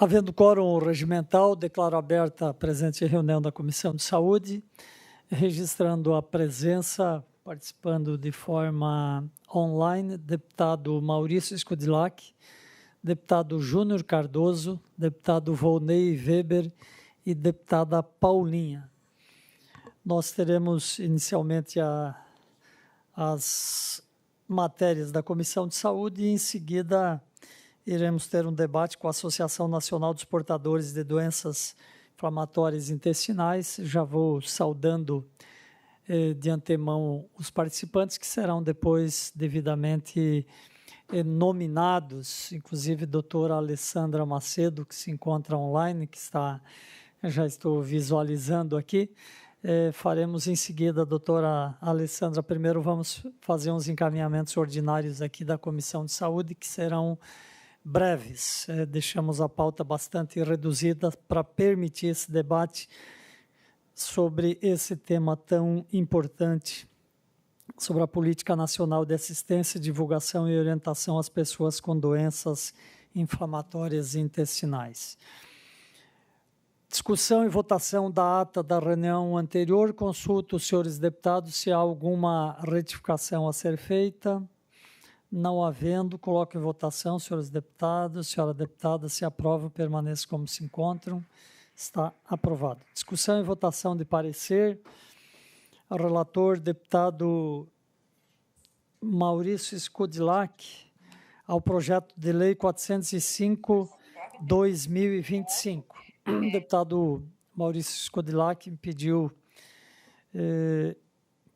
Havendo quórum regimental, declaro aberta a presente reunião da Comissão de Saúde, registrando a presença, participando de forma online, deputado Maurício Scodilac, deputado Júnior Cardoso, deputado Volney Weber e deputada Paulinha. Nós teremos inicialmente as matérias da Comissão de Saúde e, em seguida, iremos ter um debate com a Associação Nacional dos Portadores de Doenças Inflamatórias Intestinais. Já vou saudando de antemão os participantes, que serão depois devidamente nominados, inclusive a doutora Alessandra Macedo, que se encontra online, que já estou visualizando aqui. Faremos em seguida a doutora Alessandra. Primeiro vamos fazer uns encaminhamentos ordinários aqui da Comissão de Saúde, que serão breves. Deixamos a pauta bastante reduzida para permitir esse debate sobre esse tema tão importante, sobre a Política Nacional de Assistência, Divulgação e Orientação às Pessoas com Doenças Inflamatórias Intestinais. Discussão e votação da ata da reunião anterior. Consulto os senhores deputados se há alguma retificação a ser feita. Não havendo, coloco em votação, senhores deputados, senhora deputada, se aprova, permaneça como se encontram. Está aprovado. Discussão e votação de parecer. O relator, deputado Maurício Scodilac, ao projeto de lei 405/2025. O deputado Maurício Scodilac me pediu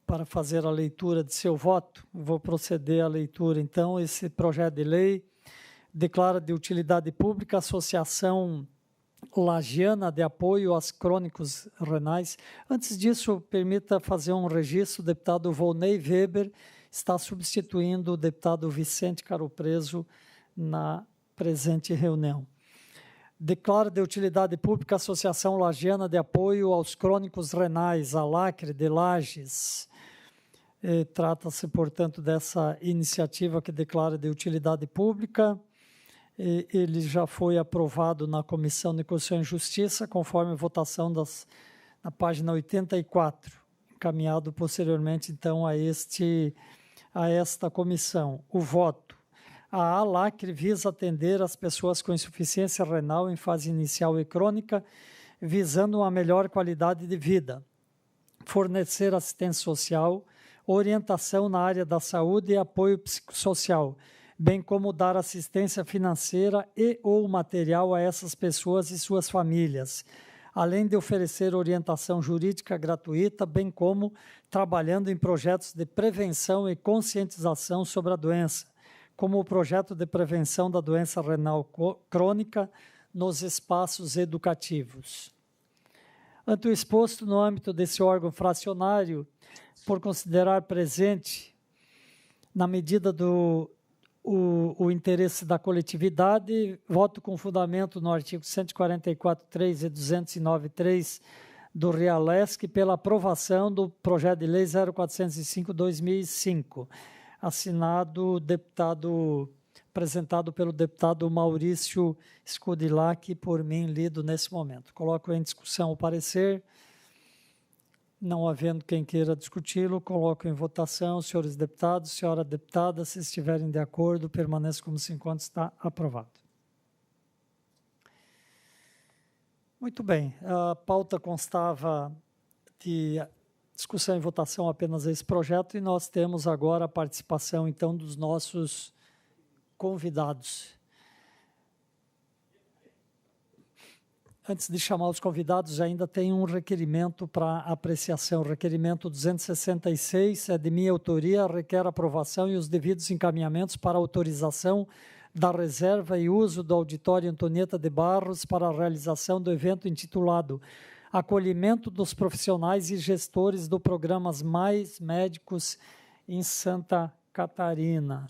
para fazer a leitura de seu voto. Vou proceder à leitura, então. Esse projeto de lei declara de utilidade pública a Associação Lagiana de Apoio aos Crônicos Renais. Antes disso, permita fazer um registro. O deputado Volney Weber está substituindo o deputado Vicente Caropreso na presente reunião. Declara de utilidade pública a Associação Lagiana de Apoio aos Crônicos Renais, a LACRE de Lages. Trata-se, portanto, dessa iniciativa que declara de utilidade pública. Ele já foi aprovado na Comissão de Constituição e Justiça, conforme a votação na página 84, encaminhado posteriormente, então, a esta comissão. O voto. A ALACRE visa atender as pessoas com insuficiência renal em fase inicial e crônica, visando uma melhor qualidade de vida, fornecer assistência social, orientação na área da saúde e apoio psicossocial, bem como dar assistência financeira e ou material a essas pessoas e suas famílias, além de oferecer orientação jurídica gratuita, bem como trabalhando em projetos de prevenção e conscientização sobre a doença, como o projeto de prevenção da doença renal crônica nos espaços educativos. Ante o exposto no âmbito desse órgão fracionário, por considerar presente, na medida o interesse da coletividade, voto com fundamento no artigo 144.3 e 209.3 do Realesc pela aprovação do projeto de lei 0405/2005, apresentado pelo deputado Maurício Scodilac, por mim lido nesse momento. Coloco em discussão o parecer. Não havendo quem queira discuti-lo, coloco em votação. Senhores deputados, senhora deputada, se estiverem de acordo, permaneça como se encontra, está aprovado. Muito bem, a pauta constava de discussão e votação apenas esse projeto, e nós temos agora a participação, então, dos nossos convidados. Antes de chamar os convidados, ainda tem um requerimento para apreciação. Requerimento 266, é de minha autoria, requer aprovação e os devidos encaminhamentos para autorização da reserva e uso do auditório Antonieta de Barros para a realização do evento intitulado Acolhimento dos Profissionais e Gestores do Programas Mais Médicos em Santa Catarina.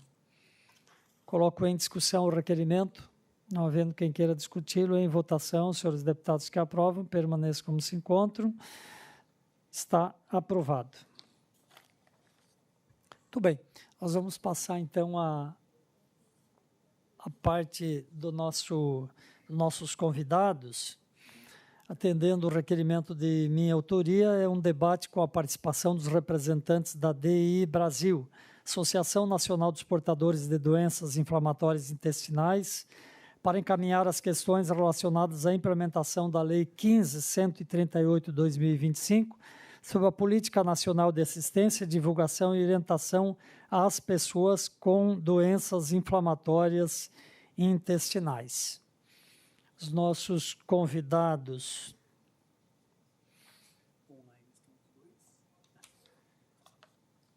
Coloco em discussão o requerimento. Não havendo quem queira discuti-lo, em votação, os senhores deputados que aprovam, permaneçam como se encontram. Está aprovado. Muito bem, nós vamos passar então a parte do nosso nossos convidados, atendendo o requerimento de minha autoria, é um debate com a participação dos representantes da DI Brasil, Associação Nacional dos Portadores de Doenças Inflamatórias Intestinais, para encaminhar as questões relacionadas à implementação da Lei 15.138/2025, sobre a Política Nacional de Assistência, Divulgação e Orientação às pessoas com doenças inflamatórias intestinais. Os nossos convidados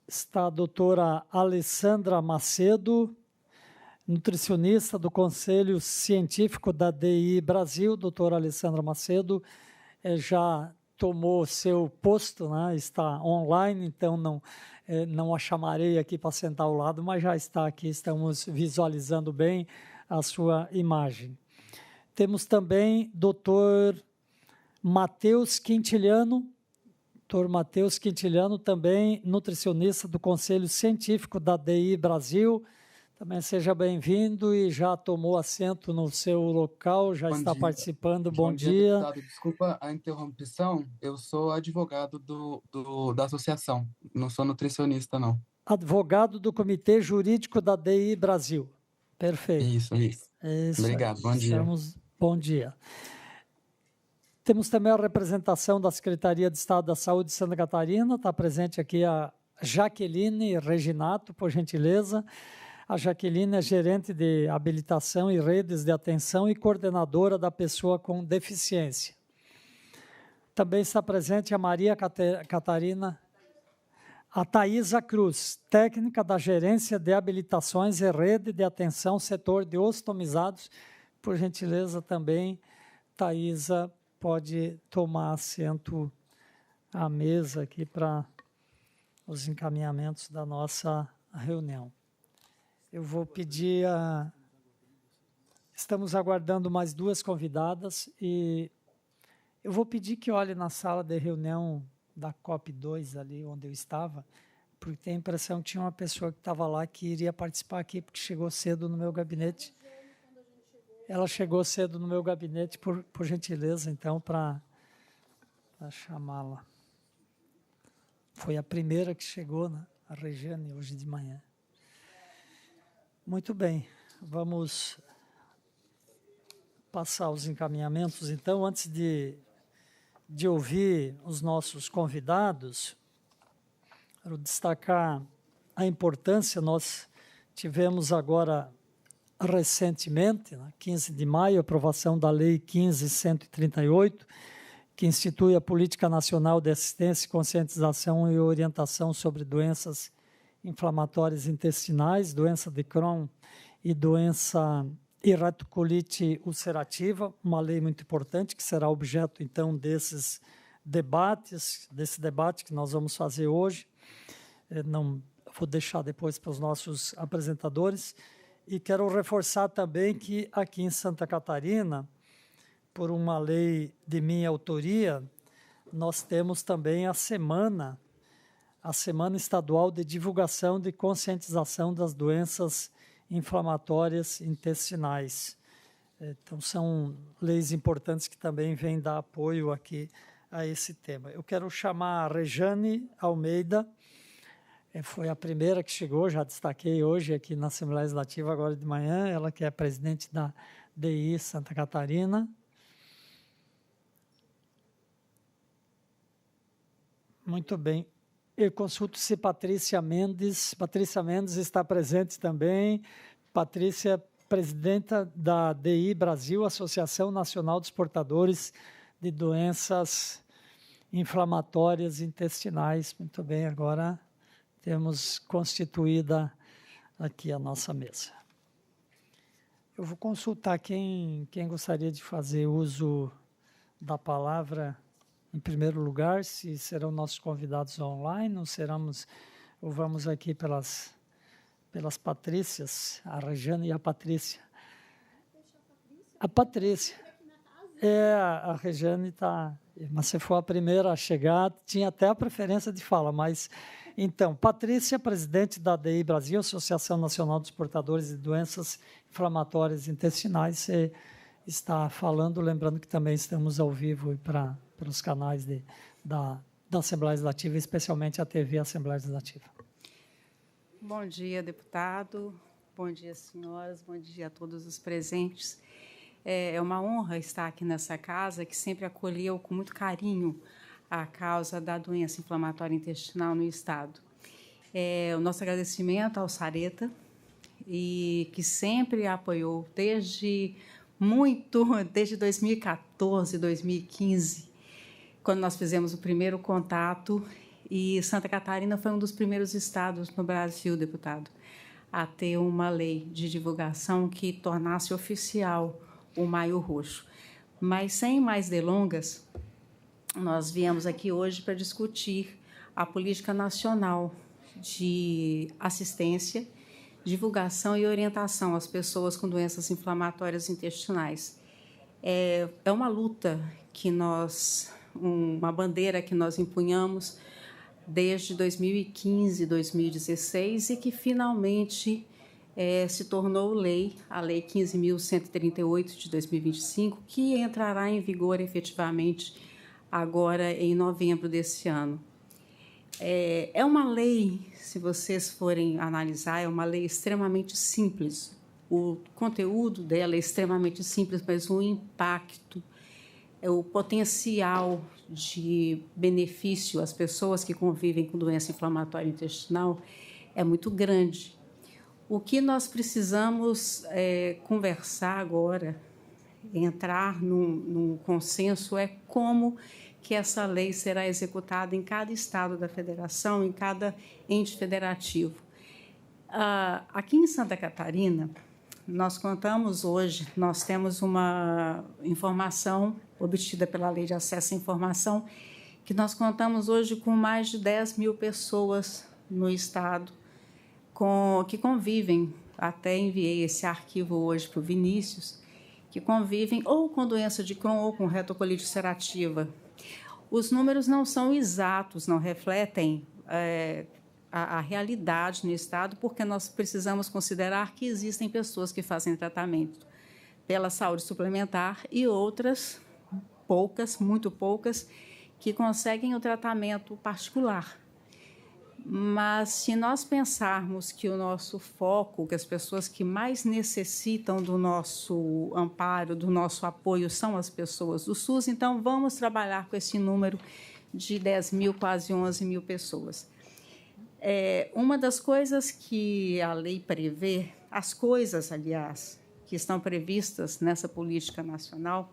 está a doutora Alessandra Macedo, nutricionista do Conselho Científico da DI Brasil. Doutora Alessandra Macedo já tomou seu posto, né? Está online, então não a chamarei aqui para sentar ao lado, mas já está aqui, estamos visualizando bem a sua imagem. Temos também doutor Matheus Quintiliano, também nutricionista do Conselho Científico da DI Brasil. Também seja bem-vindo e já tomou assento no seu local, já está participando. Bom dia. Deputado, desculpa a interrupção, eu sou advogado da associação, não sou nutricionista, não. Advogado do Comitê Jurídico da DI Brasil. Perfeito. Isso. Obrigado, bom dia. Bom dia. Temos também a representação da Secretaria de Estado da Saúde de Santa Catarina, está presente aqui a Jaqueline Reginato, por gentileza. A Jaqueline é gerente de habilitação e redes de atenção e coordenadora da pessoa com deficiência. Também está presente a Maria Catarina, a Thaisa Cruz, técnica da gerência de habilitações e rede de atenção, setor de ostomizados. Por gentileza também, Thaisa pode tomar assento à mesa aqui para os encaminhamentos da nossa reunião. Eu vou pedir Estamos aguardando mais duas convidadas e eu vou pedir que olhe na sala de reunião da COP2 ali onde eu estava, porque tenho a impressão que tinha uma pessoa que estava lá que iria participar aqui porque chegou cedo no meu gabinete. Ela chegou cedo no meu gabinete, por gentileza, então, para chamá-la. Foi a primeira que chegou, né? A Regiane, hoje de manhã. Muito bem, vamos passar os encaminhamentos. Então, antes de ouvir os nossos convidados, quero destacar a importância. Nós tivemos agora, recentemente, 15 de maio, a aprovação da Lei 15.138, que institui a Política Nacional de Assistência, Conscientização e Orientação sobre Doenças Inflamatórias Intestinais, doença de Crohn e doença retocolite ulcerativa, uma lei muito importante que será objeto, então, desse debate que nós vamos fazer hoje. Não vou deixar depois para os nossos apresentadores. E quero reforçar também que aqui em Santa Catarina, por uma lei de minha autoria, nós temos também a Semana Estadual de Divulgação e Conscientização das Doenças Inflamatórias Intestinais. Então, são leis importantes que também vêm dar apoio aqui a esse tema. Eu quero chamar a Rejane Almeida, foi a primeira que chegou, já destaquei hoje aqui na Assembleia Legislativa, agora de manhã, ela que é presidente da DI Santa Catarina. Muito bem. Eu consulto se Patrícia Mendes está presente também. Patrícia, presidenta da DI Brasil, Associação Nacional dos Portadores de Doenças Inflamatórias Intestinais. Muito bem, agora temos constituída aqui a nossa mesa. Eu vou consultar quem gostaria de fazer uso da palavra. Em primeiro lugar, se serão nossos convidados online ou vamos aqui pelas Patrícias, a Regiane e a Patrícia. A Patrícia. A Regiane está... Mas se for a primeira a chegar, tinha até a preferência de fala, mas... Então, Patrícia, presidente da DI Brasil, Associação Nacional dos Portadores de Doenças Inflamatórias Intestinais, você estar falando, lembrando que também estamos ao vivo para os canais da Assembleia Legislativa, especialmente a TV Assembleia Legislativa. Bom dia, deputado. Bom dia, senhoras. Bom dia a todos os presentes. É uma honra estar aqui nessa casa, que sempre acolheu com muito carinho a causa da doença inflamatória intestinal no Estado. O nosso agradecimento ao Sareta, e que sempre apoiou desde 2014, 2015, quando nós fizemos o primeiro contato, e Santa Catarina foi um dos primeiros estados no Brasil, deputado, a ter uma lei de divulgação que tornasse oficial o Maio Roxo. Mas, sem mais delongas, nós viemos aqui hoje para discutir a política nacional de assistência, divulgação e orientação às pessoas com doenças inflamatórias intestinais. É uma luta que uma bandeira que nós empunhamos desde 2015, 2016, e que finalmente se tornou lei, a Lei 15.138 de 2025, que entrará em vigor efetivamente agora em novembro desse ano. É uma lei, se vocês forem analisar, é uma lei extremamente simples. O conteúdo dela é extremamente simples, mas o impacto, o potencial de benefício às pessoas que convivem com doença inflamatória intestinal é muito grande. O que nós precisamos conversar agora, entrar num consenso, é como que essa lei será executada em cada estado da federação, em cada ente federativo. Aqui em Santa Catarina, nós temos uma informação obtida pela Lei de Acesso à Informação, que nós contamos hoje com mais de 10 mil pessoas no estado que convivem, até enviei esse arquivo hoje para o Vinícius, que convivem ou com doença de Crohn ou com retocolite ulcerativa. Os números não são exatos, não refletem a realidade no estado, porque nós precisamos considerar que existem pessoas que fazem tratamento pela saúde suplementar e outras, poucas, muito poucas, que conseguem o tratamento particular. Mas, se nós pensarmos que o nosso foco, que as pessoas que mais necessitam do nosso amparo, do nosso apoio, são as pessoas do SUS, então vamos trabalhar com esse número de 10 mil, quase 11 mil pessoas. Uma das coisas que a lei prevê, as coisas, aliás, que estão previstas nessa política nacional,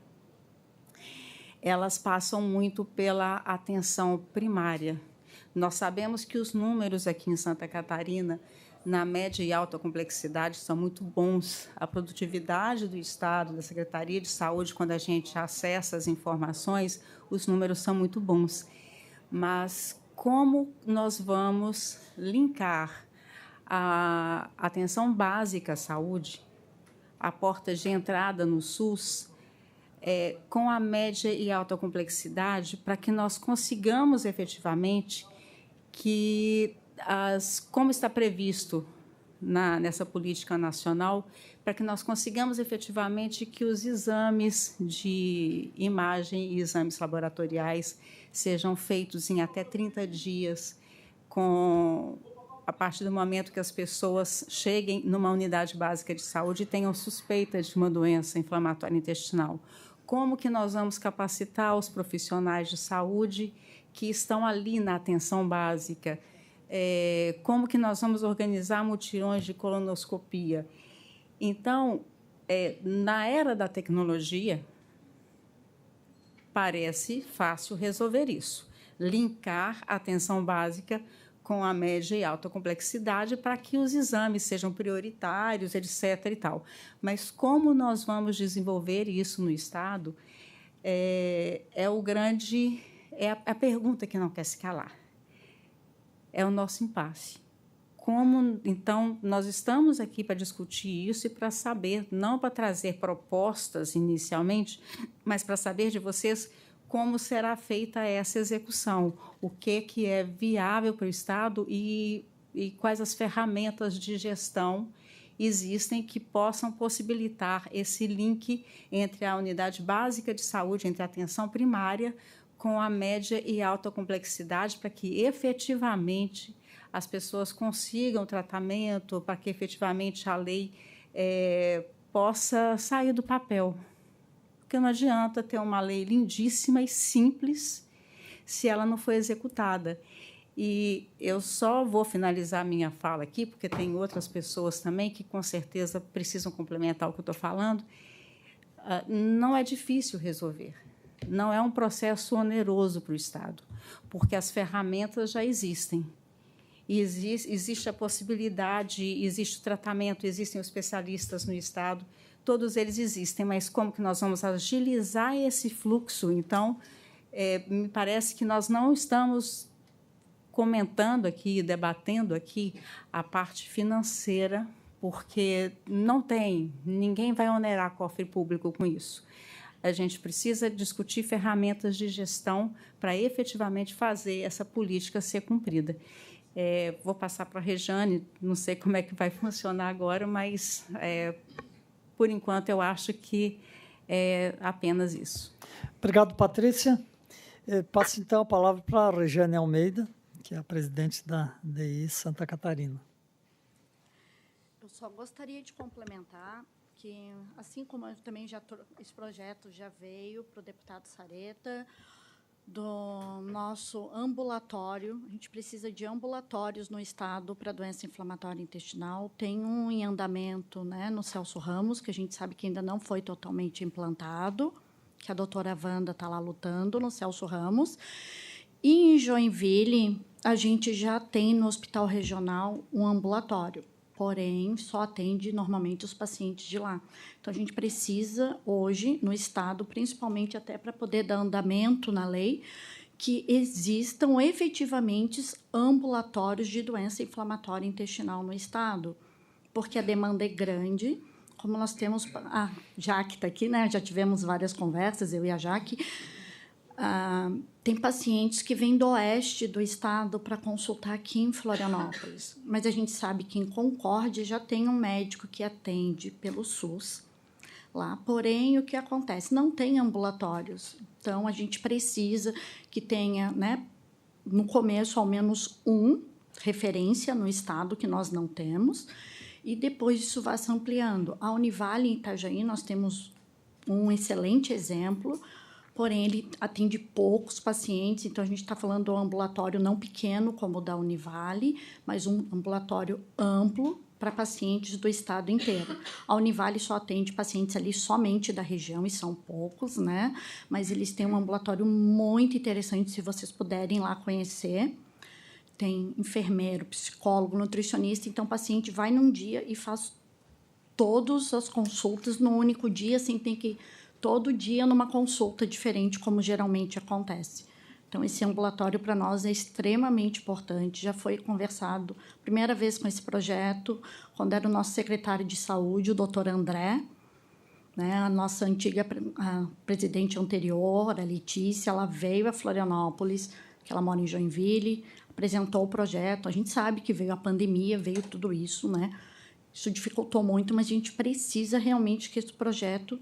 elas passam muito pela atenção primária. Nós sabemos que os números aqui em Santa Catarina, na média e alta complexidade, são muito bons. A produtividade do Estado, da Secretaria de Saúde, quando a gente acessa as informações, os números são muito bons. Mas como nós vamos linkar a atenção básica à saúde, a porta de entrada no SUS, com a média e alta complexidade, para que nós consigamos efetivamente como está previsto nessa política nacional, para que nós consigamos efetivamente que os exames de imagem e exames laboratoriais sejam feitos em até 30 dias, a partir do momento que as pessoas cheguem numa unidade básica de saúde e tenham suspeita de uma doença inflamatória intestinal. Como que nós vamos capacitar os profissionais de saúde que estão ali na atenção básica? Como que nós vamos organizar mutirões de colonoscopia? Então, na era da tecnologia, parece fácil resolver isso, linkar a atenção básica com a média e alta complexidade para que os exames sejam prioritários, etc. e tal. Mas como nós vamos desenvolver isso no Estado é a pergunta que não quer se calar. É o nosso impasse. Como, então, nós estamos aqui para discutir isso e para saber, não para trazer propostas inicialmente, mas para saber de vocês como será feita essa execução, o que é viável para o Estado e quais as ferramentas de gestão existem que possam possibilitar esse link entre a unidade básica de saúde, entre a atenção primária, com a média e alta complexidade, para que efetivamente as pessoas consigam tratamento, para que efetivamente a lei possa sair do papel. Porque não adianta ter uma lei lindíssima e simples se ela não for executada. E eu só vou finalizar minha fala aqui, porque tem outras pessoas também que, com certeza, precisam complementar o que eu estou falando. Não é difícil resolver. Não é um processo oneroso para o Estado, porque as ferramentas já existem. E existe a possibilidade, existe o tratamento, existem os especialistas no Estado, todos eles existem, mas como que nós vamos agilizar esse fluxo? Então, me parece que nós não estamos comentando aqui, debatendo aqui a parte financeira, porque ninguém vai onerar cofre público com isso. A gente precisa discutir ferramentas de gestão para efetivamente fazer essa política ser cumprida. Vou passar para a Rejane, não sei como é que vai funcionar agora, mas, por enquanto, eu acho que é apenas isso. Obrigado, Patrícia. Passo, então, a palavra para a Rejane Almeida, que é a presidente da DI Santa Catarina. Eu só gostaria de complementar que, assim como eu também esse projeto já veio para o deputado Sareta, do nosso ambulatório, a gente precisa de ambulatórios no Estado para doença inflamatória intestinal. Tem um em andamento, né, no Celso Ramos, que a gente sabe que ainda não foi totalmente implantado, que a doutora Wanda está lá lutando, no Celso Ramos. E em Joinville, a gente já tem no Hospital Regional um ambulatório, porém, só atende normalmente os pacientes de lá. Então, a gente precisa, hoje, no Estado, principalmente até para poder dar andamento na lei, que existam efetivamente ambulatórios de doença inflamatória intestinal no Estado, porque a demanda é grande. Como nós temos... A Jaque está aqui, né? Já tivemos várias conversas, eu e a Jaque. Tem pacientes que vêm do oeste do estado para consultar aqui em Florianópolis, mas a gente sabe que em Concórdia já tem um médico que atende pelo SUS lá, porém, o que acontece? Não tem ambulatórios, então a gente precisa que tenha, né, no começo, ao menos referência no estado, que nós não temos, e depois isso vai se ampliando. A Univale, em Itajaí, nós temos um excelente exemplo, porém, ele atende poucos pacientes, então a gente está falando de um ambulatório não pequeno, como o da Univale, mas um ambulatório amplo para pacientes do estado inteiro. A Univale só atende pacientes ali somente da região, e são poucos, né? Mas eles têm um ambulatório muito interessante, se vocês puderem lá conhecer. Tem enfermeiro, psicólogo, nutricionista, então o paciente vai num dia e faz todas as consultas no único dia, sem ter que todo dia numa consulta diferente, como geralmente acontece. Então, esse ambulatório para nós é extremamente importante. Já foi conversado primeira vez com esse projeto, quando era o nosso secretário de saúde, o doutor André, né? A nossa antiga presidente anterior, a Letícia, ela veio a Florianópolis, que ela mora em Joinville, apresentou o projeto. A gente sabe que veio a pandemia, veio tudo isso, né? Isso dificultou muito, mas a gente precisa realmente que esse projeto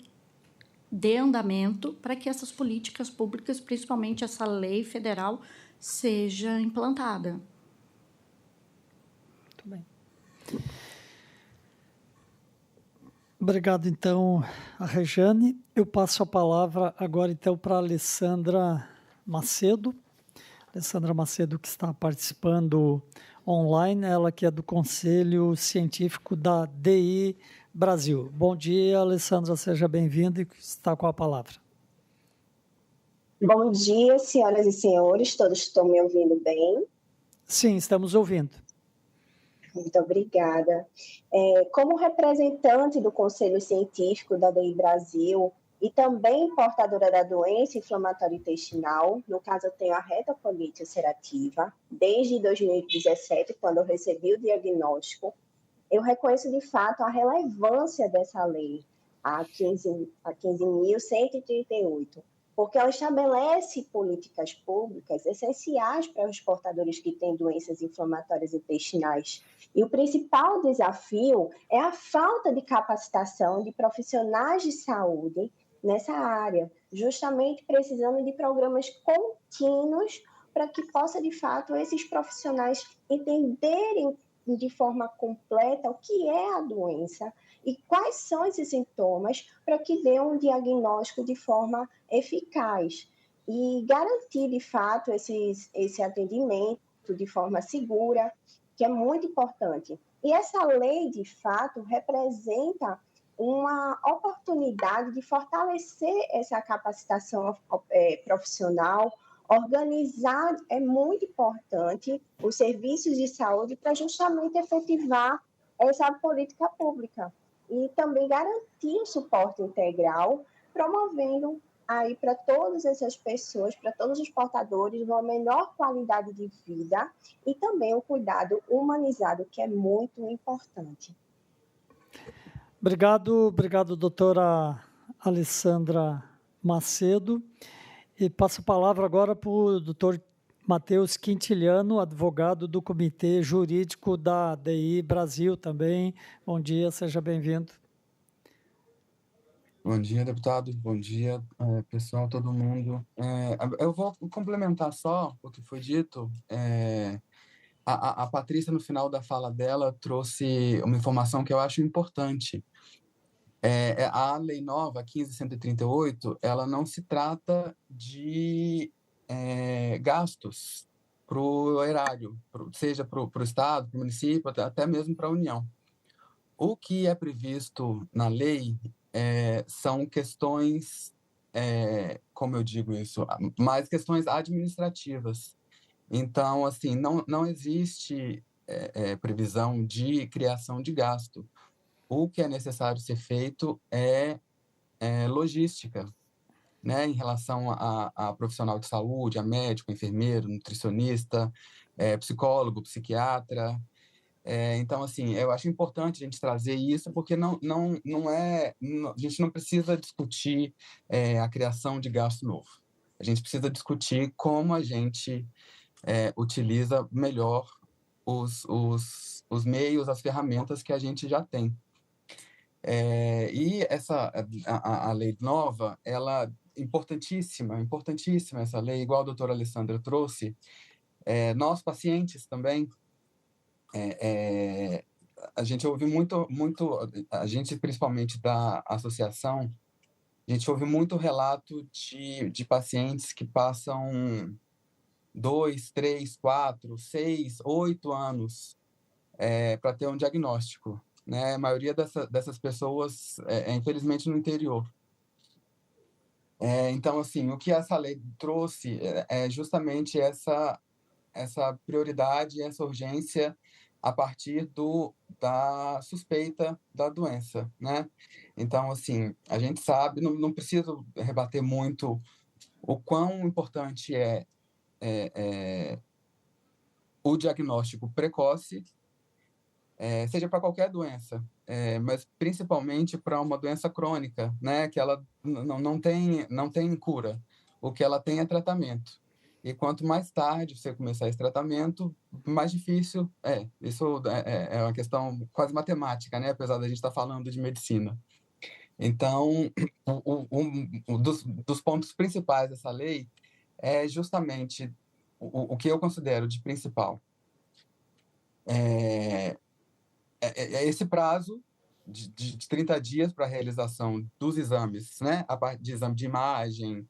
dê andamento para que essas políticas públicas, principalmente essa lei federal, seja implantada. Muito bem. Obrigado, então, a Rejane. Eu passo a palavra agora, então, para a Alessandra Macedo. Alessandra Macedo, que está participando online, ela que é do Conselho Científico da DI Brasil. Bom dia, Alessandra, seja bem-vinda e está com a palavra. Bom dia, senhoras e senhores, todos estão me ouvindo bem? Sim, estamos ouvindo. Muito obrigada. Como representante do Conselho Científico da DI Brasil e também portadora da doença inflamatória intestinal, no caso eu tenho a retocolite ulcerativa, desde 2017, quando eu recebi o diagnóstico, eu reconheço de fato a relevância dessa lei, a 15.138, porque ela estabelece políticas públicas essenciais para os portadores que têm doenças inflamatórias intestinais. E o principal desafio é a falta de capacitação de profissionais de saúde nessa área, justamente precisando de programas contínuos para que possa, de fato, esses profissionais entenderem de forma completa o que é a doença e quais são esses sintomas para que dê um diagnóstico de forma eficaz e garantir, de fato, esse atendimento de forma segura, que é muito importante. E essa lei, de fato, representa uma oportunidade de fortalecer essa capacitação profissional. Organizar é muito importante os serviços de saúde para justamente efetivar essa política pública e também garantir o suporte integral, promovendo aí para todas essas pessoas, para todos os portadores, uma melhor qualidade de vida e também um cuidado humanizado, que é muito importante. Obrigado, doutora Alessandra Macedo. E passo a palavra agora para o doutor Matheus Quintiliano, advogado do Comitê Jurídico da DI Brasil também. Bom dia, seja bem-vindo. Bom dia, deputado. Bom dia, pessoal, todo mundo. Eu vou complementar só o que foi dito. A Patrícia, no final da fala dela, trouxe uma informação que eu acho importante. A lei nova, 15.138, ela não se trata de gastos para o erário, seja para o Estado, para o município, até mesmo para a União. O que é previsto na lei são questões, como eu digo isso, mais questões administrativas. Então, assim, não existe previsão de criação de gasto. O que é necessário ser feito é logística, né, em relação a profissional de saúde, a médico, enfermeiro, nutricionista, psicólogo, psiquiatra. Então, assim, eu acho importante a gente trazer isso, porque a gente não precisa discutir a criação de gasto novo. A gente precisa discutir como a gente utiliza melhor os meios, as ferramentas que a gente já tem. E a lei nova, ela importantíssima essa lei, igual a doutora Alessandra trouxe. Nós, pacientes também, a gente ouve muito, a gente principalmente da associação, a gente ouve muito relato de pacientes que passam 2, 3, 4, 6, 8 anos para ter um diagnóstico. Né? A maioria dessas pessoas infelizmente, no interior. Então, assim, o que essa lei trouxe é justamente essa prioridade, essa urgência a partir da suspeita da doença, né? Então, assim, a gente sabe, não preciso rebater muito o quão importante é o diagnóstico precoce, seja para qualquer doença, mas principalmente para uma doença crônica, né? Que ela não tem cura. O que ela tem é tratamento. E quanto mais tarde você começar esse tratamento, mais difícil é. Isso é uma questão quase matemática, né? Apesar da gente estar falando de medicina. Então, um dos pontos principais dessa lei é justamente o que eu considero de principal. Esse prazo de 30 dias para a realização dos exames, né? A partir de exame de imagem,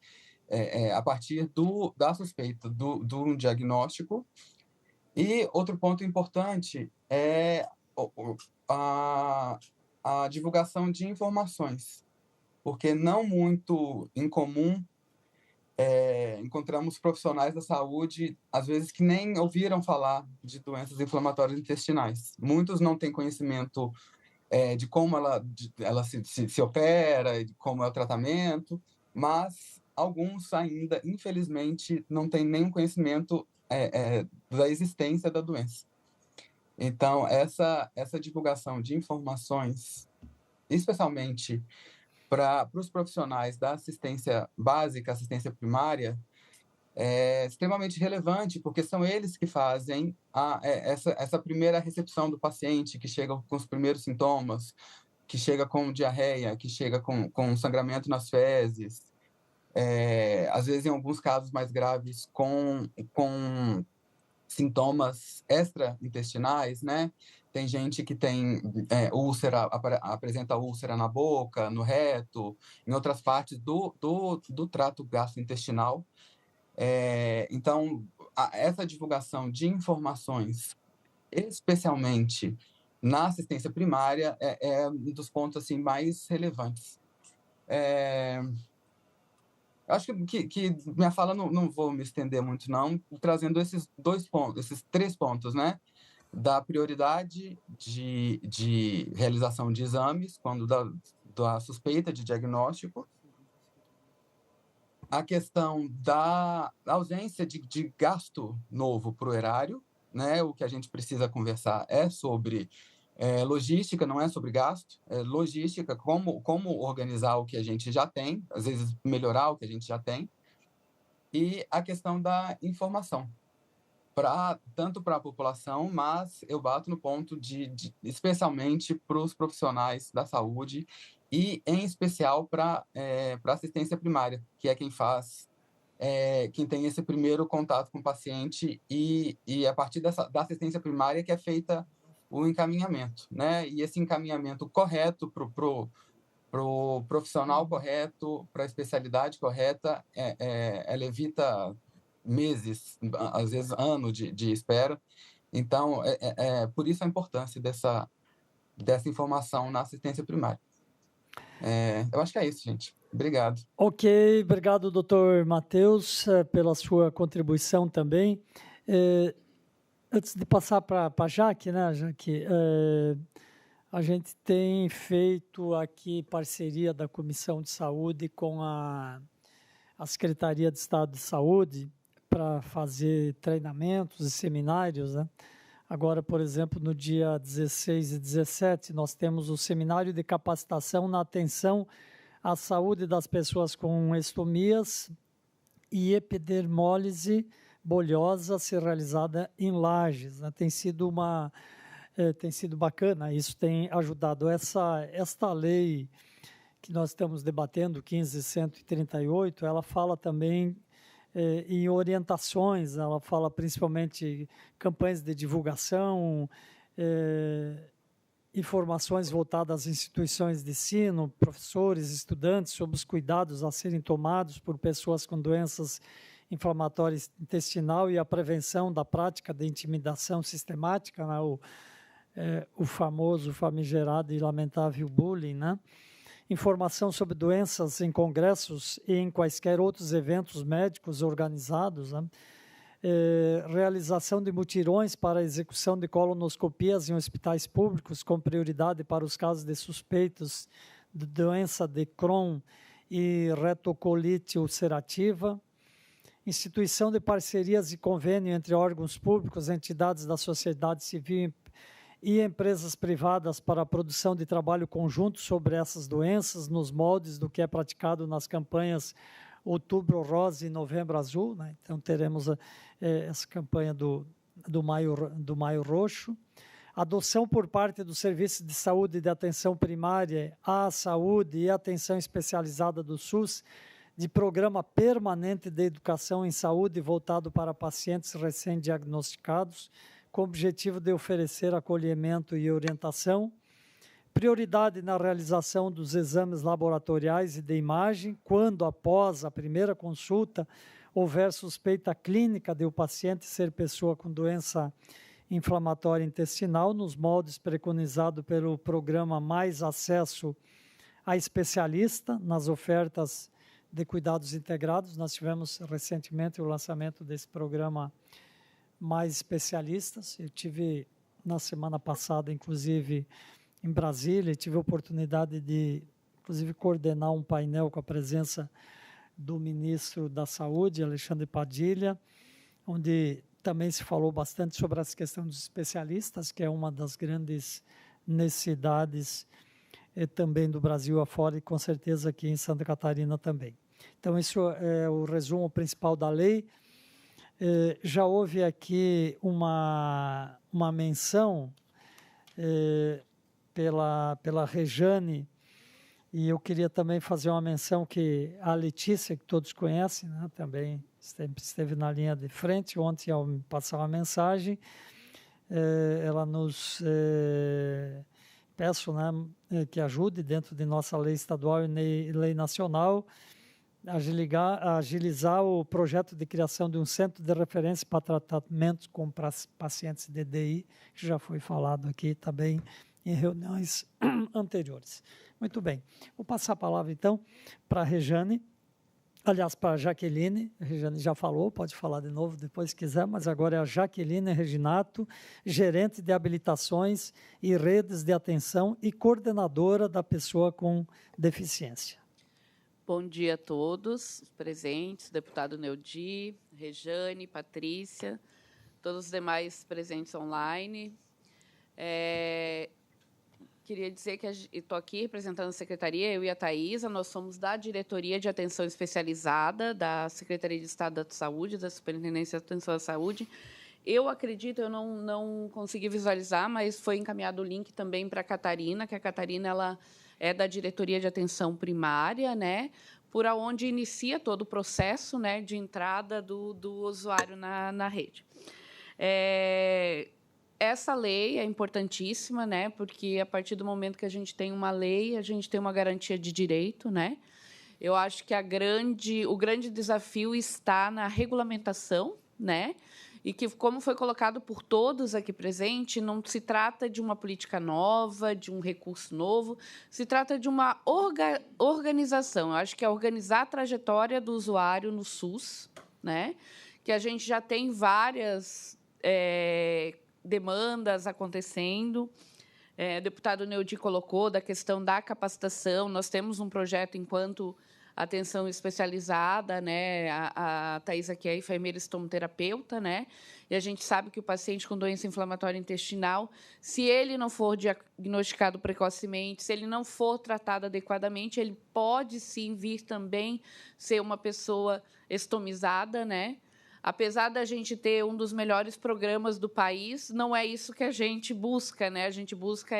a partir da suspeita do diagnóstico. E outro ponto importante é a divulgação de informações, porque não muito incomum encontramos profissionais da saúde, às vezes, que nem ouviram falar de doenças inflamatórias intestinais. Muitos não têm conhecimento de como ela se opera, de como é o tratamento, mas alguns ainda, infelizmente, não têm nenhum conhecimento da existência da doença. Então, essa divulgação de informações, especialmente para os profissionais da assistência básica, assistência primária, é extremamente relevante, porque são eles que fazem essa primeira recepção do paciente, que chega com os primeiros sintomas, que chega com diarreia, que chega com sangramento nas fezes, às vezes, em alguns casos mais graves, com sintomas extraintestinais, né? Tem gente que tem úlcera, apresenta úlcera na boca, no reto, em outras partes do trato gastrointestinal. Então, essa divulgação de informações, especialmente na assistência primária, é um dos pontos assim, mais relevantes. Acho que minha fala não vou me estender muito, não, trazendo esses 2 pontos, esses 3 pontos, né? Da prioridade de realização de exames, quando da suspeita de diagnóstico, a questão da ausência de gasto novo para o erário, né? O que a gente precisa conversar é sobre logística, não é sobre gasto, é logística, como organizar o que a gente já tem, às vezes melhorar o que a gente já tem, e a questão da informação, tanto para a população, mas eu bato no ponto especialmente para os profissionais da saúde e, em especial, para assistência primária, que é quem tem esse primeiro contato com o paciente e a partir da assistência primária que é feita o encaminhamento, né? E esse encaminhamento correto para o profissional correto, para a especialidade correta, ela evita meses, às vezes anos de espera. Então, por isso a importância dessa informação na assistência primária. Eu acho que é isso, gente. Obrigado. Ok, obrigado, doutor Matheus, pela sua contribuição também. Antes de passar para a Jaque, né, Jaque, a gente tem feito aqui parceria da Comissão de Saúde com a Secretaria de Estado de Saúde para fazer treinamentos e seminários, né? Agora, por exemplo, no dia 16 e 17, nós temos o seminário de capacitação na atenção à saúde das pessoas com estomias e epidermólise bolhosa ser realizada em Lages, né? Tem sido bacana, isso tem ajudado. Esta lei que nós estamos debatendo, 15.138, ela fala também em orientações, ela fala principalmente campanhas de divulgação, informações voltadas às instituições de ensino, professores, estudantes, sobre os cuidados a serem tomados por pessoas com doenças inflamatórias intestinal e a prevenção da prática de intimidação sistemática, né? O famoso, famigerado e lamentável bullying, né? Informação sobre doenças em congressos e em quaisquer outros eventos médicos organizados, né? Realização de mutirões para a execução de colonoscopias em hospitais públicos, com prioridade para os casos de suspeitos de doença de Crohn e retocolite ulcerativa. Instituição de parcerias e convênio entre órgãos públicos, entidades da sociedade civil e empresas privadas para a produção de trabalho conjunto sobre essas doenças, nos moldes do que é praticado nas campanhas Outubro Rosa e Novembro Azul, né? Então, teremos essa campanha do Maio Roxo. Adoção por parte do Serviço de Saúde e de Atenção Primária à Saúde e Atenção Especializada do SUS, de programa permanente de educação em saúde voltado para pacientes recém-diagnosticados, com o objetivo de oferecer acolhimento e orientação. Prioridade na realização dos exames laboratoriais e de imagem, quando, após a primeira consulta, houver suspeita clínica de o paciente ser pessoa com doença inflamatória intestinal, nos moldes preconizados pelo programa Mais Acesso a Especialista, nas ofertas de cuidados integrados. Nós tivemos recentemente o lançamento desse programa Mais Especialistas. Eu tive, na semana passada, inclusive, em Brasília, tive a oportunidade de, inclusive, coordenar um painel com a presença do ministro da Saúde, Alexandre Padilha, onde também se falou bastante sobre essa questão dos especialistas, que é uma das grandes necessidades também do Brasil afora e, com certeza, aqui em Santa Catarina também. Então, isso é o resumo principal da lei. Já houve aqui uma menção pela Rejane, e eu queria também fazer uma menção que a Letícia, que todos conhecem, né, também esteve na linha de frente ontem ao me passar uma mensagem. Ela nos peço, né, que ajude dentro de nossa lei estadual e lei nacional agilizar o projeto de criação de um centro de referência para tratamento com pacientes de DI, que já foi falado aqui também em reuniões anteriores. Muito bem, vou passar a palavra então para a Rejane, aliás, para a Jaqueline. A Rejane já falou, pode falar de novo depois se quiser, mas agora é a Jaqueline Reginato, gerente de habilitações e redes de atenção e coordenadora da pessoa com deficiência. Bom dia a todos os presentes, deputado Neudi, Rejane, Patrícia, todos os demais presentes online. Queria dizer que estou aqui representando a Secretaria, eu e a Thaisa, nós somos da Diretoria de Atenção Especializada da Secretaria de Estado da Saúde, da Superintendência de Atenção à Saúde. Eu acredito, eu não consegui visualizar, mas foi encaminhado o link também para a Catarina, que a Catarina ela é da Diretoria de Atenção Primária, né, por onde inicia todo o processo, né, de entrada do usuário na rede. Essa lei é importantíssima, né, porque a partir do momento que a gente tem uma lei, a gente tem uma garantia de direito, né. Eu acho que o grande desafio está na regulamentação, né, e que, como foi colocado por todos aqui presentes, não se trata de uma política nova, de um recurso novo, se trata de uma organização. Eu acho que é organizar a trajetória do usuário no SUS, né, que a gente já tem várias demandas acontecendo. O deputado Neudi colocou da questão da capacitação. Nós temos um projeto enquanto atenção especializada, né? A Thaisa, que é enfermeira estomoterapeuta, né? E a gente sabe que o paciente com doença inflamatória intestinal, se ele não for diagnosticado precocemente, se ele não for tratado adequadamente, ele pode sim vir também ser uma pessoa estomizada, né? Apesar da gente ter um dos melhores programas do país, não é isso que a gente busca, né? A gente busca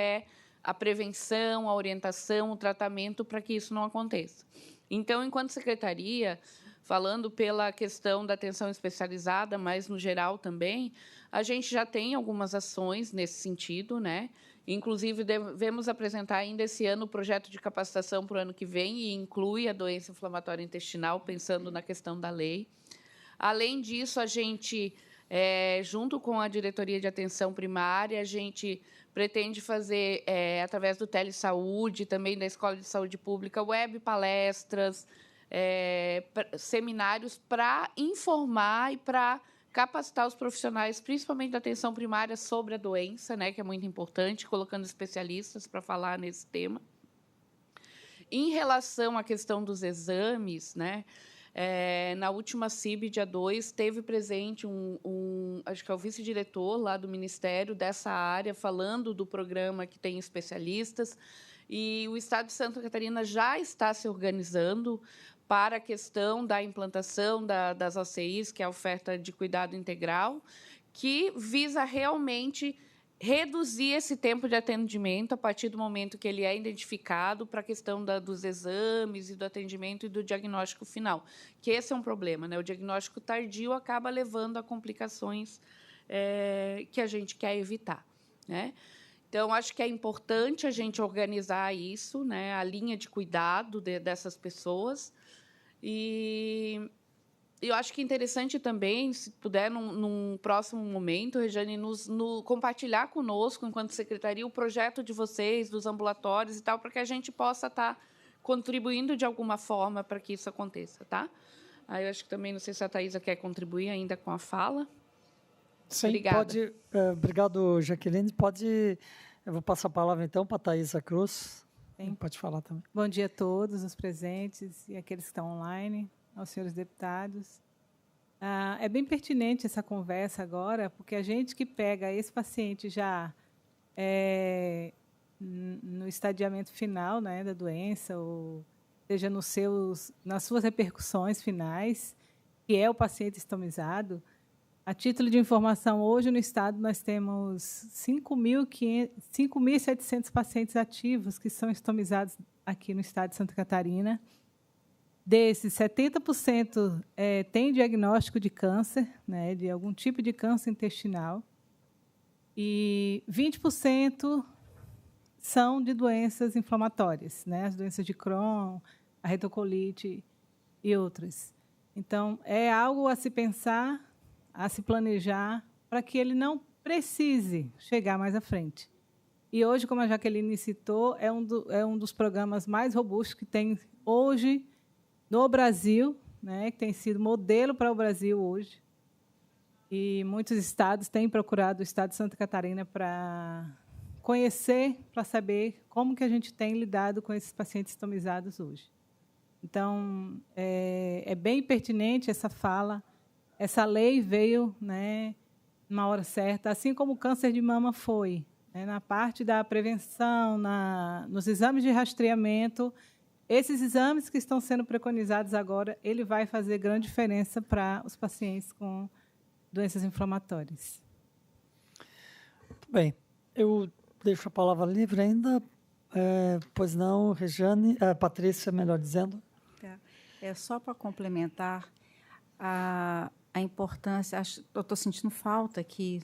a prevenção, a orientação, o tratamento para que isso não aconteça. Então, enquanto secretaria, falando pela questão da atenção especializada, mas no geral também, a gente já tem algumas ações nesse sentido, né? Inclusive, devemos apresentar ainda esse ano o projeto de capacitação para o ano que vem e inclui a doença inflamatória intestinal, pensando na questão da lei. Além disso, a gente, junto com a Diretoria de Atenção Primária, a gente pretende fazer, através do Telesaúde, também da Escola de Saúde Pública, web palestras, seminários para informar e para capacitar os profissionais, principalmente da atenção primária, sobre a doença, né, que é muito importante, colocando especialistas para falar nesse tema. Em relação à questão dos exames, né, na última CIB, dia 2, teve presente acho que é o vice-diretor lá do Ministério dessa área, falando do programa que tem especialistas, e o Estado de Santa Catarina já está se organizando para a questão da implantação das OCIs, que é a oferta de cuidado integral, que visa realmente reduzir esse tempo de atendimento a partir do momento que ele é identificado para a questão dos exames e do atendimento e do diagnóstico final, que esse é um problema, né? O diagnóstico tardio acaba levando a complicações que a gente quer evitar, né? Então, acho que é importante a gente organizar isso, né? A linha de cuidado dessas pessoas. E eu acho que é interessante também, se puder, num próximo momento, Rejane, compartilhar conosco, enquanto secretaria, o projeto de vocês, dos ambulatórios e tal, para que a gente possa estar contribuindo de alguma forma para que isso aconteça, tá? Aí eu acho que também, não sei se a Thaisa quer contribuir ainda com a fala. Sim, obrigada. Pode. Obrigado, Jaqueline. Eu vou passar a palavra, então, para a Thaisa Cruz. Sim. Pode falar também. Bom dia a todos os presentes e aqueles que estão online, aos senhores deputados. É bem pertinente essa conversa agora, porque a gente que pega esse paciente já no estadiamento final, né, da doença, ou seja, nas suas repercussões finais, que é o paciente estomizado. A título de informação, hoje no estado nós temos 5.700 pacientes ativos que são estomizados aqui no estado de Santa Catarina. Desses, 70% tem diagnóstico de câncer, né, de algum tipo de câncer intestinal, e 20% são de doenças inflamatórias, né, as doenças de Crohn, a retocolite e outras. Então, é algo a se pensar, a se planejar, para que ele não precise chegar mais à frente. E hoje, como a Jaqueline citou, é um dos programas mais robustos que tem hoje no Brasil, né, que tem sido modelo para o Brasil hoje. E muitos estados têm procurado o estado de Santa Catarina para conhecer, para saber como que a gente tem lidado com esses pacientes estomizados hoje. Então, é bem pertinente essa fala. Essa lei veio, né, na hora certa, assim como o câncer de mama foi, né, na parte da prevenção, nos exames de rastreamento. Esses exames que estão sendo preconizados agora, ele vai fazer grande diferença para os pacientes com doenças inflamatórias. Muito bem. Eu deixo a palavra livre ainda. Pois não, Regiane, Patrícia, melhor dizendo. É só para complementar a importância. Eu estou sentindo falta aqui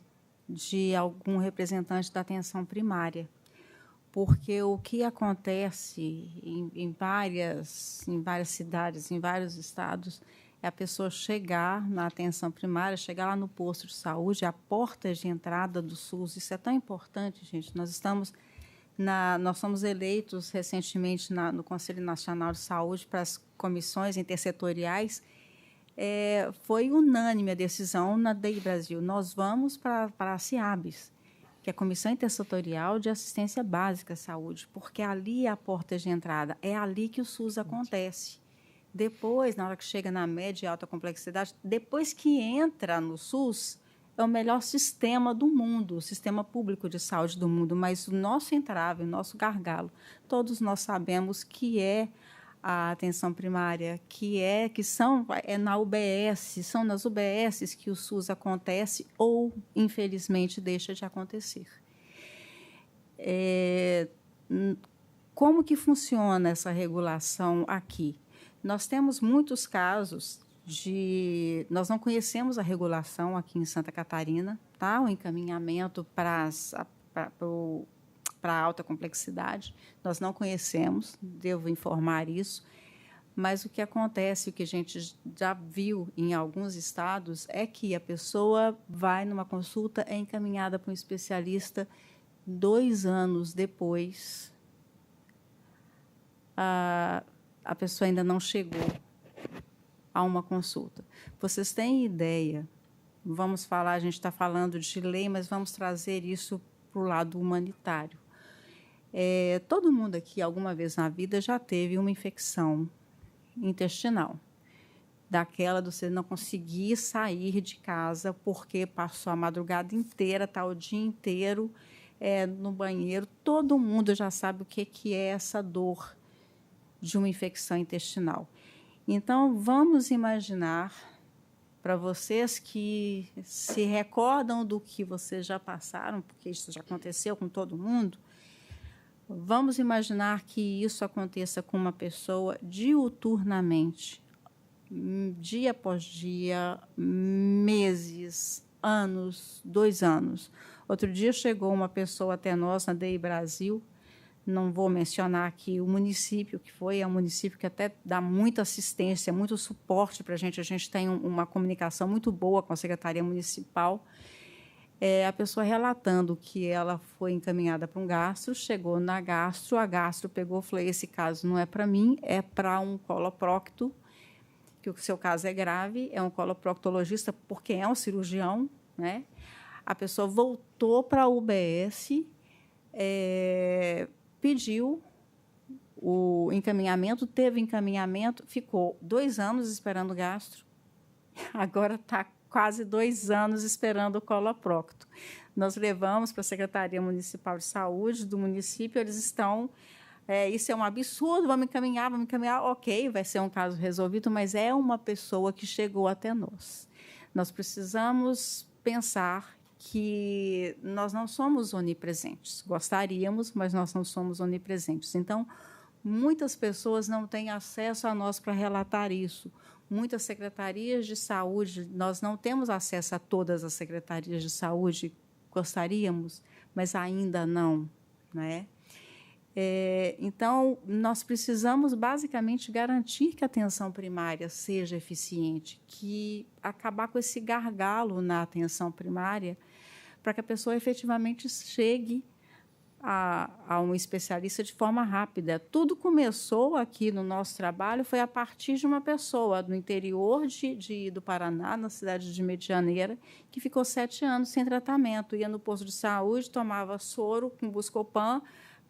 de algum representante da atenção primária, porque o que acontece em várias cidades, em vários estados, é a pessoa chegar na atenção primária, chegar lá no posto de saúde, a porta de entrada do SUS. Isso é tão importante, gente. Nós somos eleitos recentemente no Conselho Nacional de Saúde para as comissões intersetoriais. Foi unânime a decisão na DEI Brasil. Nós vamos para a CIABS, que é a Comissão Intersetorial de Assistência Básica à Saúde, porque ali é a porta de entrada, é ali que o SUS acontece. Depois, na hora que chega na média e alta complexidade, depois que entra no SUS, é o melhor sistema do mundo, o sistema público de saúde do mundo, mas o nosso entrave, o nosso gargalo, todos nós sabemos que é a atenção primária, é na UBS, são nas UBSs que o SUS acontece ou, infelizmente, deixa de acontecer. Como que funciona essa regulação aqui? Nós temos muitos casos nós não conhecemos a regulação aqui em Santa Catarina, tá? O encaminhamento para alta complexidade, nós não conhecemos, devo informar isso, mas o que acontece, o que a gente já viu em alguns estados, é que a pessoa vai numa consulta, é encaminhada para um especialista, 2 anos depois, a pessoa ainda não chegou a uma consulta. Vocês têm ideia, a gente está falando de lei, mas vamos trazer isso para o lado humanitário. Todo mundo aqui, alguma vez na vida, já teve uma infecção intestinal, daquela de você não conseguir sair de casa porque passou a madrugada inteira, está o dia inteiro no banheiro. Todo mundo já sabe o que é essa dor de uma infecção intestinal. Então, vamos imaginar, para vocês que se recordam do que vocês já passaram, porque isso já aconteceu com todo mundo, vamos imaginar que isso aconteça com uma pessoa diuturnamente, dia após dia, meses, anos, 2 anos. Outro dia chegou uma pessoa até nós, na DEI Brasil, não vou mencionar aqui o município que foi, é um município que até dá muita assistência, muito suporte para a gente tem uma comunicação muito boa com a Secretaria Municipal. A pessoa relatando que ela foi encaminhada para um gastro, chegou na gastro, a gastro pegou e falou, esse caso não é para mim, é para um coloprocto, que o seu caso é grave, é um coloproctologista, porque é um cirurgião, né? A pessoa voltou para a UBS, pediu o encaminhamento, teve encaminhamento, ficou 2 anos esperando gastro, agora está quase 2 anos esperando o coloprocto. Nós levamos para a Secretaria Municipal de Saúde do município, eles estão... isso é um absurdo, vamos encaminhar, ok, vai ser um caso resolvido, mas é uma pessoa que chegou até nós. Nós precisamos pensar que nós não somos onipresentes. Gostaríamos, mas nós não somos onipresentes. Então, muitas pessoas não têm acesso a nós para relatar isso. Muitas secretarias de saúde, nós não temos acesso a todas as secretarias de saúde, gostaríamos, mas ainda não, né? Então, nós precisamos, basicamente, garantir que a atenção primária seja eficiente, que acabar com esse gargalo na atenção primária, para que a pessoa efetivamente chegue a um especialista de forma rápida. Tudo começou aqui no nosso trabalho, foi a partir de uma pessoa do interior do Paraná, na cidade de Medianeira, que ficou 7 anos sem tratamento. Ia no posto de saúde, tomava soro com Buscopan,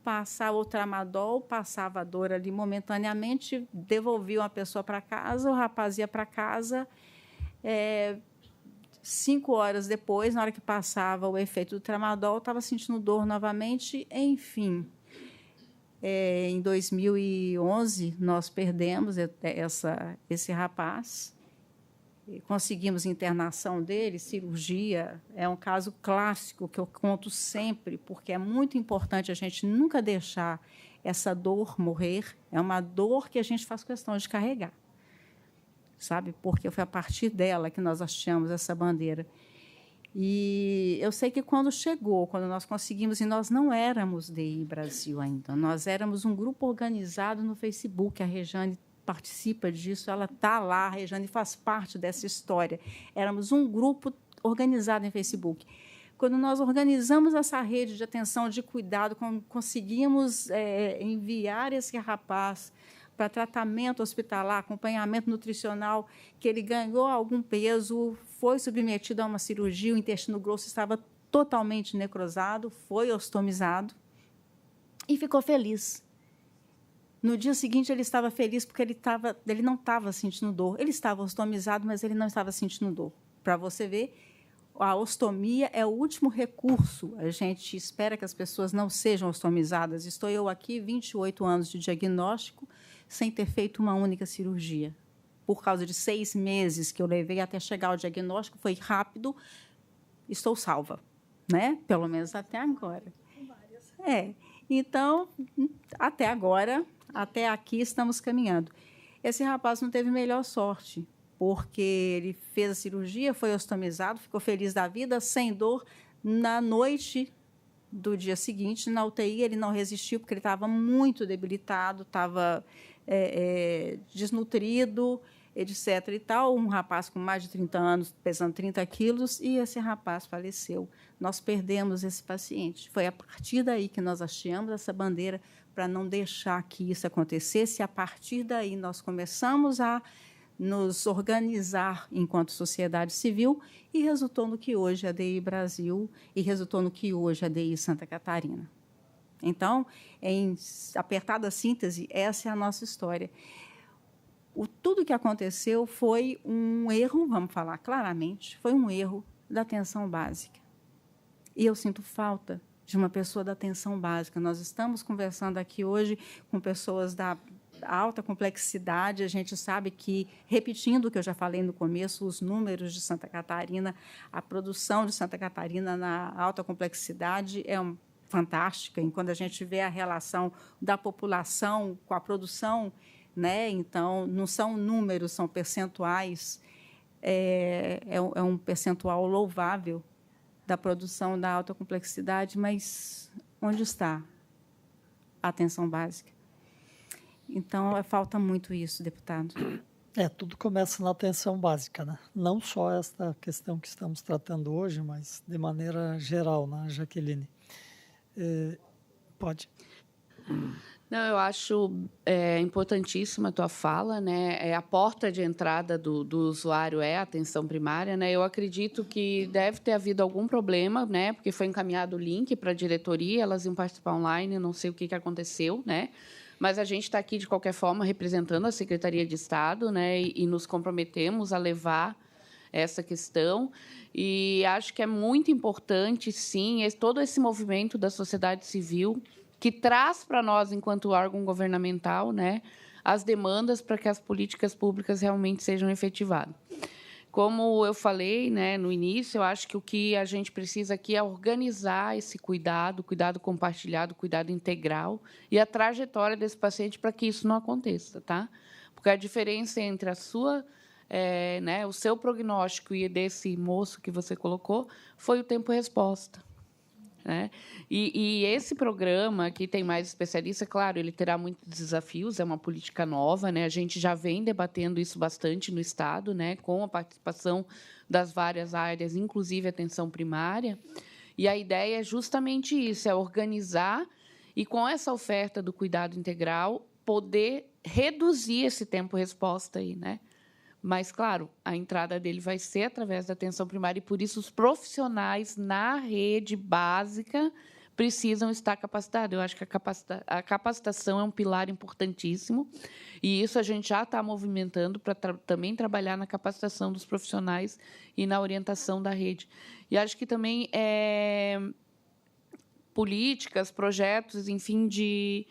passava o tramadol, passava a dor ali momentaneamente, devolvia uma pessoa para casa, o rapaz ia para casa, 5 horas depois, na hora que passava o efeito do tramadol, estava sentindo dor novamente, enfim. Em 2011, nós perdemos esse rapaz, conseguimos internação dele, cirurgia. É um caso clássico que eu conto sempre, porque é muito importante a gente nunca deixar essa dor morrer. É uma dor que a gente faz questão de carregar, sabe? Porque foi a partir dela que nós achamos essa bandeira. E eu sei que quando nós conseguimos, e nós não éramos DI Brasil ainda, nós éramos um grupo organizado no Facebook, a Rejane participa disso, ela está lá, a Rejane faz parte dessa história. Éramos um grupo organizado em Facebook. Quando nós organizamos essa rede de atenção, de cuidado, conseguimos enviar esse rapaz para tratamento hospitalar, acompanhamento nutricional, que ele ganhou algum peso, foi submetido a uma cirurgia, o intestino grosso estava totalmente necrosado, foi ostomizado e ficou feliz. No dia seguinte, ele estava feliz porque ele não estava sentindo dor. Ele estava ostomizado, mas ele não estava sentindo dor. Para você ver, a ostomia é o último recurso. A gente espera que as pessoas não sejam ostomizadas. Estou eu aqui, 28 anos de diagnóstico, sem ter feito uma única cirurgia. Por causa de 6 meses que eu levei até chegar ao diagnóstico, foi rápido, estou salva, né? Pelo menos até agora. Então, até agora, até aqui estamos caminhando. Esse rapaz não teve melhor sorte, porque ele fez a cirurgia, foi ostomizado, ficou feliz da vida, sem dor. Na noite do dia seguinte, na UTI, ele não resistiu, porque ele estava muito debilitado, estava desnutrido, etc. e tal. Um rapaz com mais de 30 anos, pesando 30 quilos, e esse rapaz faleceu. Nós perdemos esse paciente. Foi a partir daí que nós hasteamos essa bandeira para não deixar que isso acontecesse. E, a partir daí, nós começamos a nos organizar enquanto sociedade civil e resultou no que hoje é a DI Brasil e resultou no que hoje é a DI Santa Catarina. Então, em apertada síntese, essa é a nossa história. Tudo que aconteceu foi um erro, vamos falar claramente, foi um erro da atenção básica. E eu sinto falta de uma pessoa da atenção básica. Nós estamos conversando aqui hoje com pessoas da alta complexidade. A gente sabe que, repetindo o que eu já falei no começo, os números de Santa Catarina, a produção de Santa Catarina na alta complexidade é fantástica. E quando a gente vê a relação da população com a produção, né? Então, não são números, são percentuais. É um percentual louvável da produção da alta complexidade, mas onde está a atenção básica? Então, falta muito isso, deputado. Tudo começa na atenção básica, né? Não só esta questão que estamos tratando hoje, mas de maneira geral, né, Jaqueline? Pode. Não, eu acho importantíssima a tua fala, né? A porta de entrada do usuário é a atenção primária, né? Eu acredito que deve ter havido algum problema, né? Porque foi encaminhado o link para a diretoria, elas iam participar online, não sei o que aconteceu, né? Mas a gente está aqui, de qualquer forma, representando a Secretaria de Estado, né? E nos comprometemos a levar essa questão. E acho que é muito importante, sim, todo esse movimento da sociedade civil que traz para nós, enquanto órgão governamental, né, as demandas para que as políticas públicas realmente sejam efetivadas. Como eu falei, né, no início, eu acho que o que a gente precisa aqui é organizar esse cuidado compartilhado, cuidado integral e a trajetória desse paciente para que isso não aconteça, tá? Porque a diferença entre né, o seu prognóstico e desse moço que você colocou foi o tempo-resposta. Né? E esse programa, que tem mais especialistas, claro, ele terá muitos desafios, é uma política nova, né? A gente já vem debatendo isso bastante no Estado, né? Com a participação das várias áreas, inclusive a atenção primária. E a ideia é justamente isso, é organizar e, com essa oferta do cuidado integral, poder reduzir esse tempo-resposta aí, né? Mas, claro, a entrada dele vai ser através da atenção primária e, por isso, os profissionais na rede básica precisam estar capacitados. Eu acho que a capacitação é um pilar importantíssimo e isso a gente já está movimentando para também trabalhar na capacitação dos profissionais e na orientação da rede. E acho que também políticas, projetos, enfim, de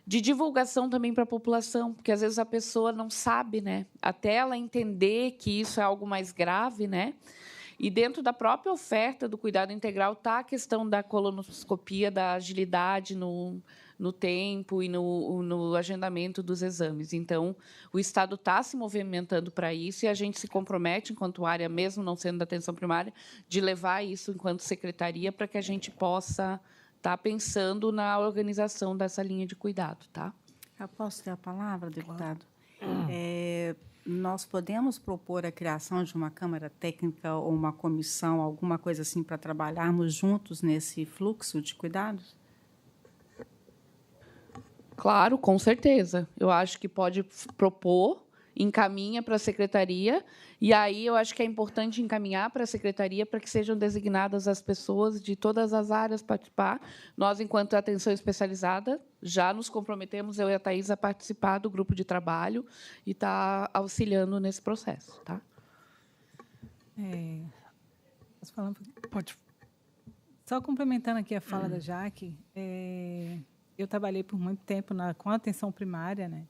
divulgação também para a população, porque às vezes a pessoa não sabe, né? Até ela entender que isso é algo mais grave, né? E dentro da própria oferta do cuidado integral está a questão da colonoscopia, da agilidade no tempo e no agendamento dos exames. Então, o Estado está se movimentando para isso e a gente se compromete, enquanto área, mesmo não sendo da atenção primária, de levar isso enquanto secretaria para que a gente possa estar pensando na organização dessa linha de cuidado, tá? Eu posso ter a palavra, deputado? Nós podemos propor a criação de uma Câmara Técnica ou uma comissão, alguma coisa assim, para trabalharmos juntos nesse fluxo de cuidados? Claro, com certeza. Eu acho que pode propor, encaminha para a secretaria, e aí eu acho que é importante encaminhar para a secretaria para que sejam designadas as pessoas de todas as áreas participar. Nós, enquanto atenção especializada, já nos comprometemos, eu e a Thais, a participar do grupo de trabalho e estar auxiliando nesse processo. Tá? Posso falar um pouquinho? Pode. Só complementando aqui a fala da Jaque, eu trabalhei por muito tempo com a atenção primária, né?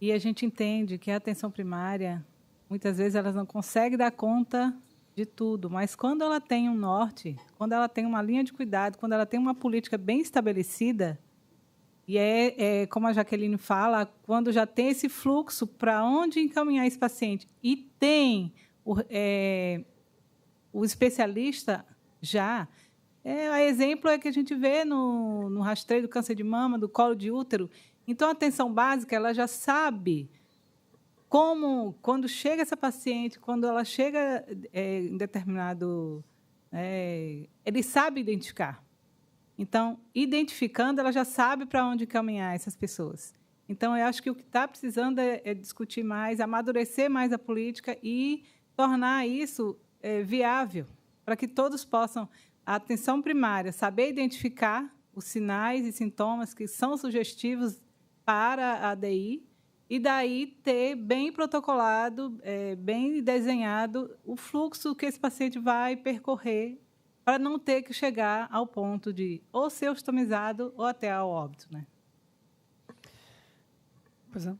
E a gente entende que a atenção primária, muitas vezes, elas não conseguem dar conta de tudo, mas quando ela tem um norte, quando ela tem uma linha de cuidado, quando ela tem uma política bem estabelecida, e como a Jaqueline fala, quando já tem esse fluxo para onde encaminhar esse paciente, e tem o especialista já, a exemplo é que a gente vê no rastreio do câncer de mama, do colo de útero. Então, a atenção básica, ela já sabe como, quando chega essa paciente, quando ela chega em determinado... ele sabe identificar. Então, identificando, ela já sabe para onde caminhar essas pessoas. Então, eu acho que o que está precisando é discutir mais, amadurecer mais a política e tornar isso viável, para que todos possam, a atenção primária, saber identificar os sinais e sintomas que são sugestivos para a ADI, e daí ter bem protocolado, bem desenhado o fluxo que esse paciente vai percorrer para não ter que chegar ao ponto de ou ser ostomizado ou até ao óbito, né? Pois é.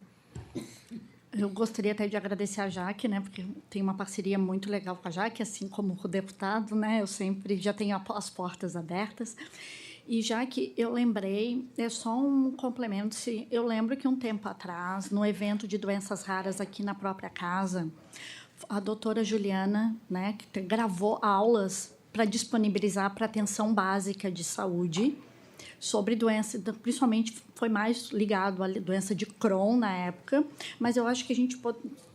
Eu gostaria até de agradecer a Jaque, né, porque tem uma parceria muito legal com a Jaque, assim como o deputado, né, eu sempre já tenho as portas abertas. E já que eu lembrei, é só um complemento, eu lembro que um tempo atrás, no evento de doenças raras aqui na própria casa, a doutora Juliana, né, que gravou aulas para disponibilizar para atenção básica de saúde sobre doença, principalmente foi mais ligado à doença de Crohn na época, mas eu acho que a gente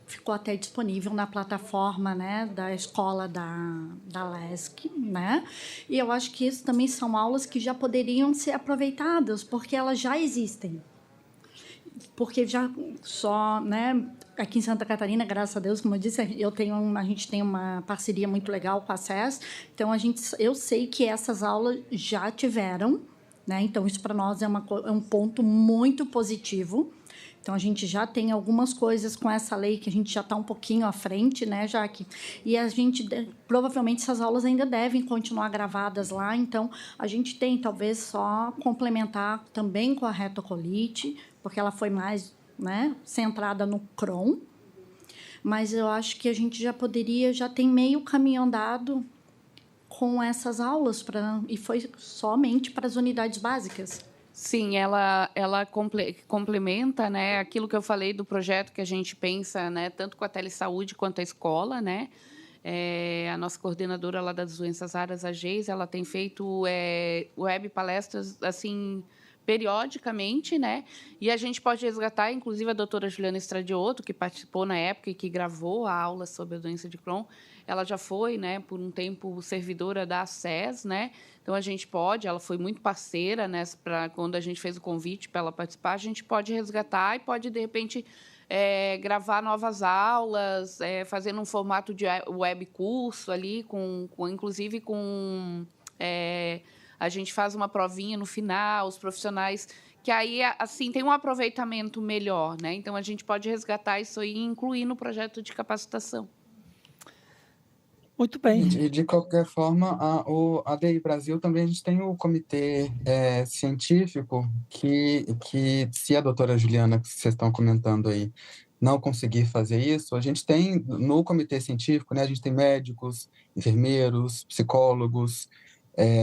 ficou até disponível na plataforma, né, da escola da LESC, né? E eu acho que isso também são aulas que já poderiam ser aproveitadas, porque elas já existem. Porque já só, né, aqui em Santa Catarina, graças a Deus, como eu disse, a gente tem uma parceria muito legal com a SES, então eu sei que essas aulas já tiveram, né? Então isso para nós é um ponto muito positivo. Então, a gente já tem algumas coisas com essa lei que a gente já está um pouquinho à frente, né, Jaque? E a gente, provavelmente, essas aulas ainda devem continuar gravadas lá. Então, a gente tem, talvez, só complementar também com a retocolite, porque ela foi mais, né, centrada no Crohn. Mas eu acho que a gente já tem meio caminho andado com essas aulas, e foi somente para as unidades básicas. Sim, ela complementa, né, aquilo que eu falei do projeto que a gente pensa, né, tanto com a telesaúde quanto a escola, né. A nossa coordenadora lá das doenças raras, a Geis, ela tem feito web palestras assim periodicamente, né? E a gente pode resgatar, inclusive, a doutora Juliana Estradioto, que participou na época e que gravou a aula sobre a doença de Crohn. Ela já foi, né, por um tempo, servidora da SES, né? Então, a gente pode, ela foi muito parceira, né, quando a gente fez o convite para ela participar, a gente pode resgatar e pode, de repente, gravar novas aulas, fazendo um formato de web curso ali, inclusive com... a gente faz uma provinha no final, os profissionais, que aí, assim, tem um aproveitamento melhor, né? Então, a gente pode resgatar isso aí e incluir no projeto de capacitação. Muito bem. E, de qualquer forma, a DI Brasil também, a gente tem o comitê científico que, se a doutora Juliana, que vocês estão comentando aí, não conseguir fazer isso, a gente tem, no comitê científico, né, a gente tem médicos, enfermeiros, psicólogos,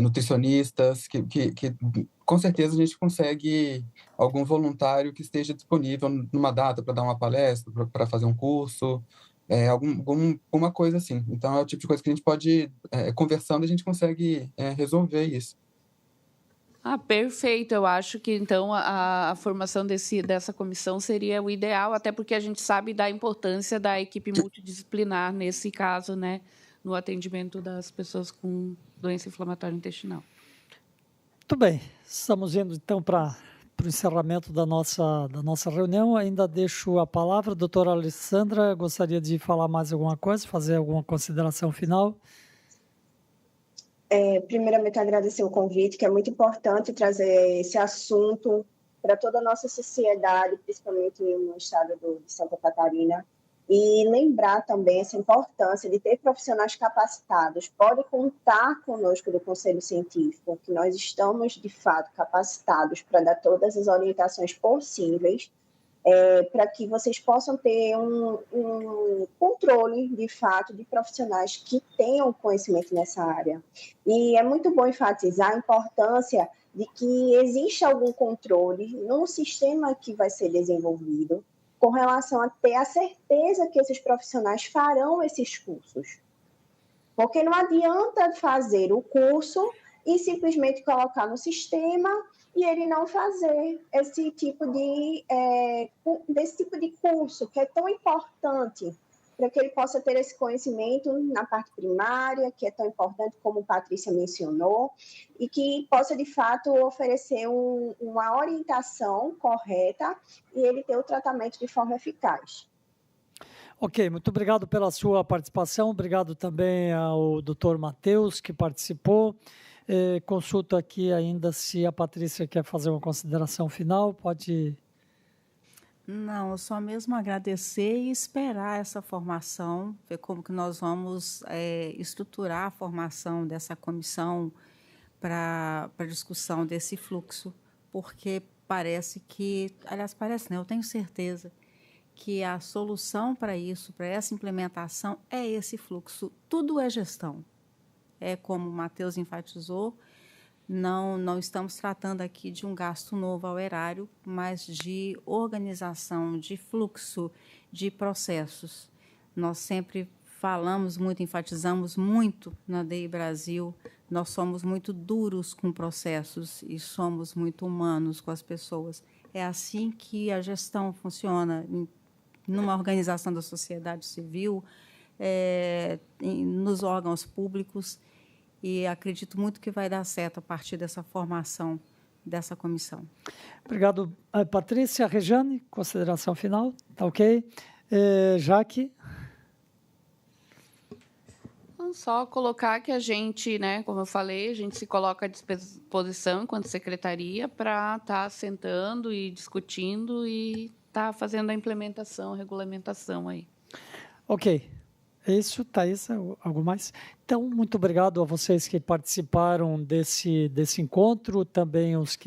nutricionistas, que com certeza a gente consegue algum voluntário que esteja disponível numa data para dar uma palestra, para fazer um curso, alguma coisa assim. Então, é o tipo de coisa que a gente pode, conversando, a gente consegue resolver isso. Perfeito. Eu acho que, então, a formação dessa comissão seria o ideal, até porque a gente sabe da importância da equipe multidisciplinar nesse caso, né, no atendimento das pessoas com doença inflamatória intestinal. Muito bem. Estamos indo, então, para o encerramento da nossa reunião. Ainda deixo a palavra. Doutora Alessandra, gostaria de falar mais alguma coisa, fazer alguma consideração final? Primeiramente, agradecer o convite, que é muito importante trazer esse assunto para toda a nossa sociedade, principalmente no estado de Santa Catarina, e lembrar também essa importância de ter profissionais capacitados. Pode contar conosco do Conselho Científico, que nós estamos, de fato, capacitados para dar todas as orientações possíveis, para que vocês possam ter um controle, de fato, de profissionais que tenham conhecimento nessa área. E é muito bom enfatizar a importância de que exista algum controle no sistema que vai ser desenvolvido, com relação a ter a certeza que esses profissionais farão esses cursos. Porque não adianta fazer o curso e simplesmente colocar no sistema e ele não fazer desse tipo de curso, que é tão importante para que ele possa ter esse conhecimento na parte primária, que é tão importante, como a Patrícia mencionou, e que possa, de fato, oferecer uma orientação correta e ele ter o tratamento de forma eficaz. Ok, muito obrigado pela sua participação. Obrigado também ao Dr. Matheus, que participou. Consulto aqui ainda se a Patrícia quer fazer uma consideração final. Pode... Não, eu só mesmo agradecer e esperar essa formação, ver como que nós vamos estruturar a formação dessa comissão para discussão desse fluxo, porque parece que, aliás, parece não, eu tenho certeza que a solução para isso, para essa implementação, é esse fluxo. Tudo é gestão. É como o Matheus enfatizou, não estamos tratando aqui de um gasto novo ao erário, mas de organização, de fluxo, de processos. Nós sempre falamos muito, enfatizamos muito na DI Brasil, nós somos muito duros com processos e somos muito humanos com as pessoas. É assim que a gestão funciona numa organização da sociedade civil, nos órgãos públicos, e acredito muito que vai dar certo a partir dessa formação dessa comissão. Obrigado, Patrícia. Rejane, consideração final? Tá ok? Jaque? Só colocar que a gente, né, como eu falei, a gente se coloca à disposição enquanto secretaria para estar sentando e discutindo e está fazendo a implementação, a regulamentação aí. Ok. É isso, Thaís, algo mais? Então, muito obrigado a vocês que participaram desse encontro, também os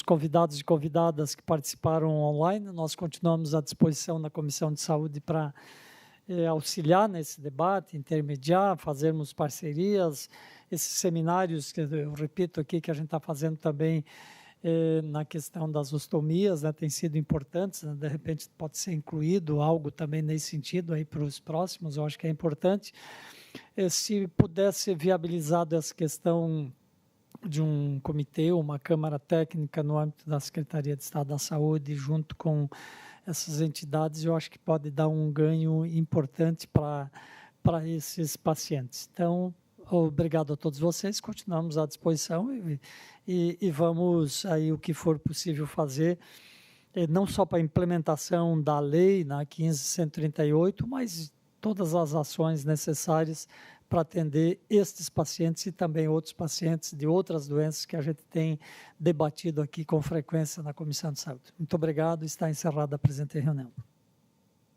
convidados e convidadas que participaram online. Nós continuamos à disposição na Comissão de Saúde para auxiliar nesse debate, intermediar, fazermos parcerias, esses seminários, que eu repito aqui, que a gente está fazendo também na questão das ostomias, né, tem sido importantes, né, de repente pode ser incluído algo também nesse sentido aí para os próximos, eu acho que é importante. Se pudesse ser viabilizado essa questão de um comitê, uma câmara técnica no âmbito da Secretaria de Estado da Saúde, junto com essas entidades, eu acho que pode dar um ganho importante para esses pacientes. Então, obrigado a todos vocês, continuamos à disposição e vamos aí o que for possível fazer, não só para a implementação da lei na 15.138, mas todas as ações necessárias para atender estes pacientes e também outros pacientes de outras doenças que a gente tem debatido aqui com frequência na Comissão de Saúde. Muito obrigado, está encerrada a presente reunião.